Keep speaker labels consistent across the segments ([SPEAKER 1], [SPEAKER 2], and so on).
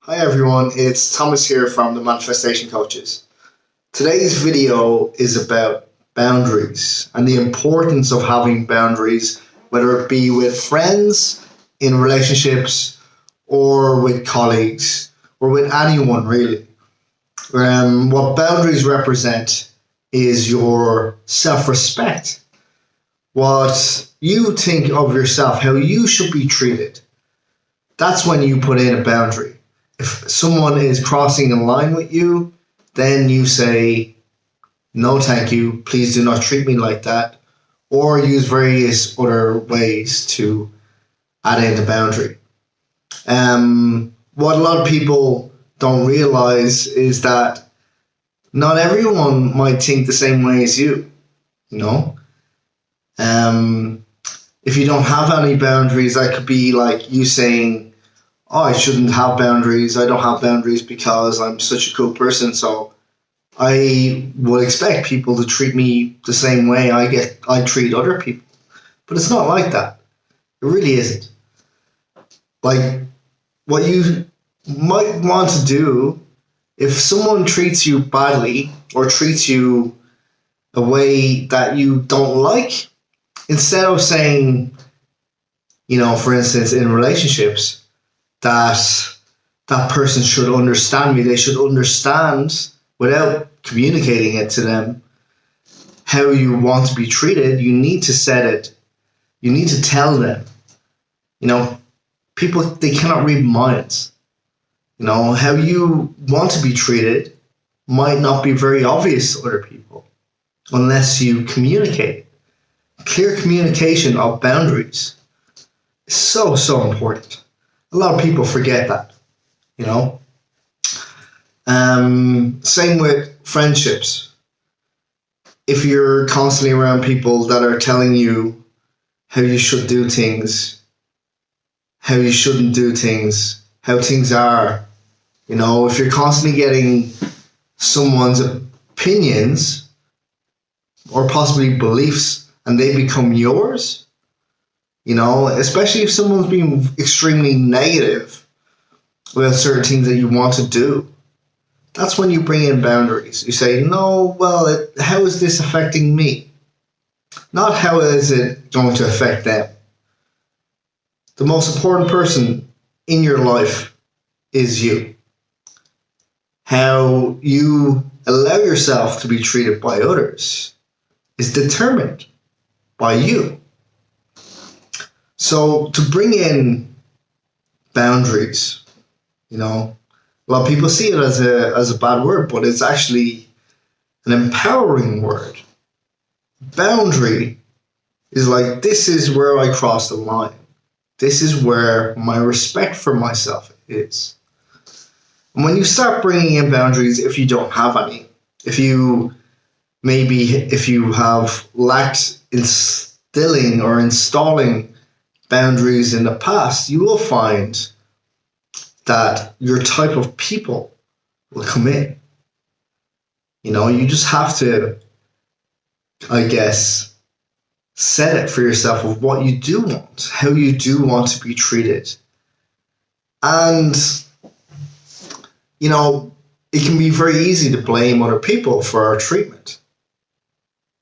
[SPEAKER 1] Hi everyone, it's Thomas here from the Manifestation Coaches. Today's video is about boundaries and the importance of having boundaries, whether it be with friends, in relationships, or with colleagues, or with anyone really. What boundaries represent is your self-respect, what you think of yourself, how you should be treated. That's when you put in a boundary. If someone is crossing a line with you, then you say, no thank you, please do not treat me like that, or use various other ways to add in the boundary. What a lot of people don't realize is that not everyone might think the same way as you, If you don't have any boundaries, that could be like you saying, oh, I shouldn't have boundaries. I don't have boundaries because I'm such a cool person. So I would expect people to treat me the same way I treat other people. But it's not like that. It really isn't. Like, what you might want to do, if someone treats you badly or treats you a way that you don't like, instead of saying, for instance, in relationships, that person should understand me. They should understand, without communicating it to them, how you want to be treated. You need to set it. You need to tell them. People, they cannot read minds. How you want to be treated might not be very obvious to other people unless you communicate. Clear communication of boundaries is so important. A lot of people forget that, Same with friendships. If you're constantly around people that are telling you how you should do things, how you shouldn't do things, how things are, if you're constantly getting someone's opinions or possibly beliefs and they become yours, especially if someone's being extremely negative about certain things that you want to do, that's when you bring in boundaries. You say, no, well, how is this affecting me? Not how is it going to affect them. The most important person in your life is you. How you allow yourself to be treated by others is determined by you. So to bring in boundaries, a lot of people see it as a bad word, but it's actually an empowering word. Boundary is like, this is where I cross the line. This is where my respect for myself is. And when you start bringing in boundaries, if you don't have any, if you have lacked instilling or installing boundaries in the past, you will find that your type of people will come in. You just have to, set it for yourself of what you do want, how you do want to be treated. And, it can be very easy to blame other people for our treatment.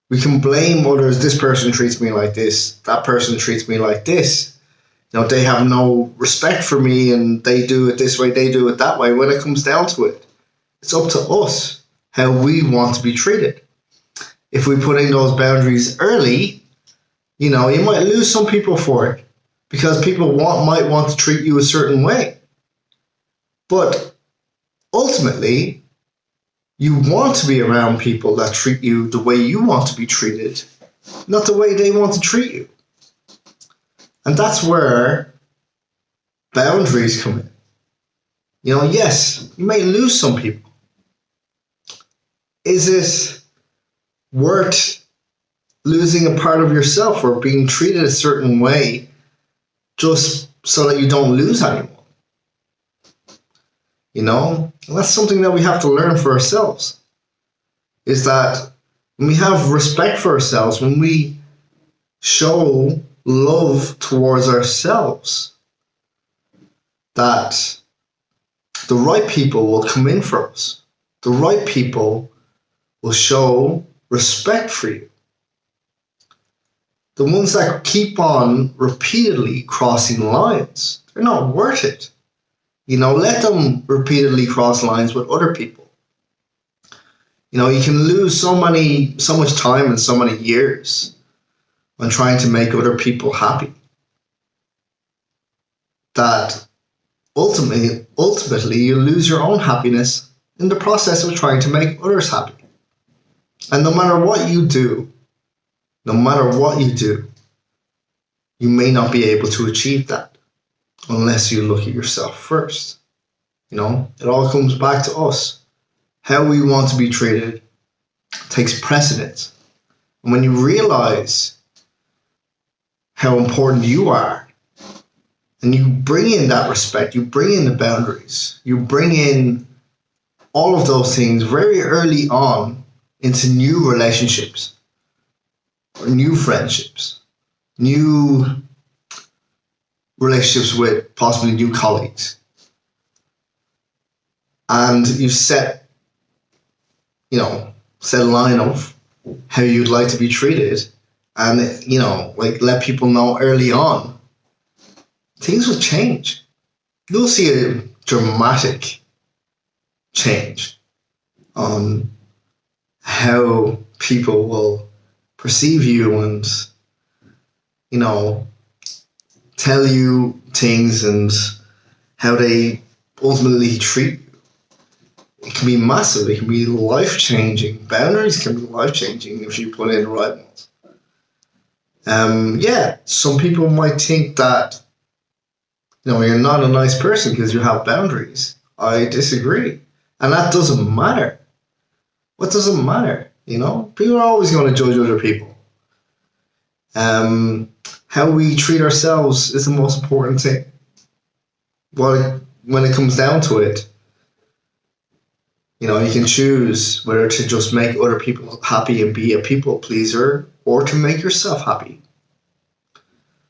[SPEAKER 1] We can blame others. This person treats me like this. That person treats me like this. They have no respect for me and they do it this way, they do it that way. When it comes down to it, it's up to us how we want to be treated. If we put in those boundaries early, you might lose some people for it because people might want to treat you a certain way. But ultimately, you want to be around people that treat you the way you want to be treated, not the way they want to treat you. And that's where boundaries come in. Yes, you may lose some people. Is it worth losing a part of yourself or being treated a certain way just so that you don't lose anyone? And that's something that we have to learn for ourselves, is that when we have respect for ourselves, when we show love towards ourselves, that The right people will come in for us. The right people will show respect for you. The ones that keep on repeatedly crossing lines, they're not worth it. Let them repeatedly cross lines with other people. You can lose so much time and so many years on trying to make other people happy that ultimately you lose your own happiness in the process of trying to make others happy. And no matter what you do, you may not be able to achieve that unless you look at yourself first. It all comes back to us. How we want to be treated takes precedence. And when you realize how important you are, and you bring in that respect, you bring in the boundaries, you bring in all of those things very early on into new relationships, or new friendships, new relationships with possibly new colleagues. And you set a line of how you'd like to be treated, and let people know early on, things will change. You'll see a dramatic change on how people will perceive you and tell you things and how they ultimately treat you. It can be massive. It can be life-changing. Boundaries can be life-changing if you put in the right ones. Some people might think that you're not a nice person because you have boundaries. I disagree. And that doesn't matter. What does it matter? People are always going to judge other people. How we treat ourselves is the most important thing. When it comes down to it, you can choose whether to just make other people happy and be a people pleaser, or to make yourself happy.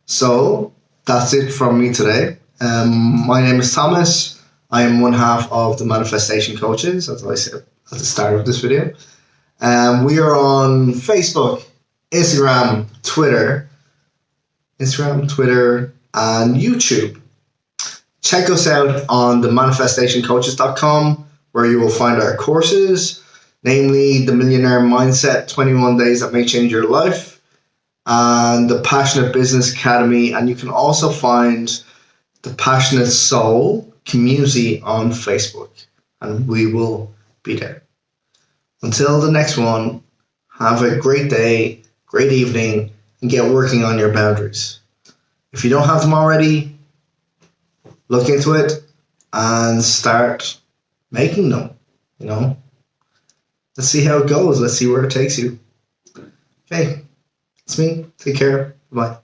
[SPEAKER 1] So that's it from me today. My name is Thomas. I am one half of the Manifestation Coaches, as I said at the start of this video. We are on Facebook, Instagram, Twitter, and YouTube. Check us out on the manifestationcoaches.com, where you will find our courses, namely the Millionaire Mindset 21 Days That May Change Your Life, and the Passionate Business Academy. And you can also find the Passionate Soul community on Facebook, and we will be there. Until the next one, have a great day, great evening, and get working on your boundaries. If you don't have them already, look into it and start making them. Let's see how it goes. Let's see where it takes you. Okay, it's me. Take care. Bye.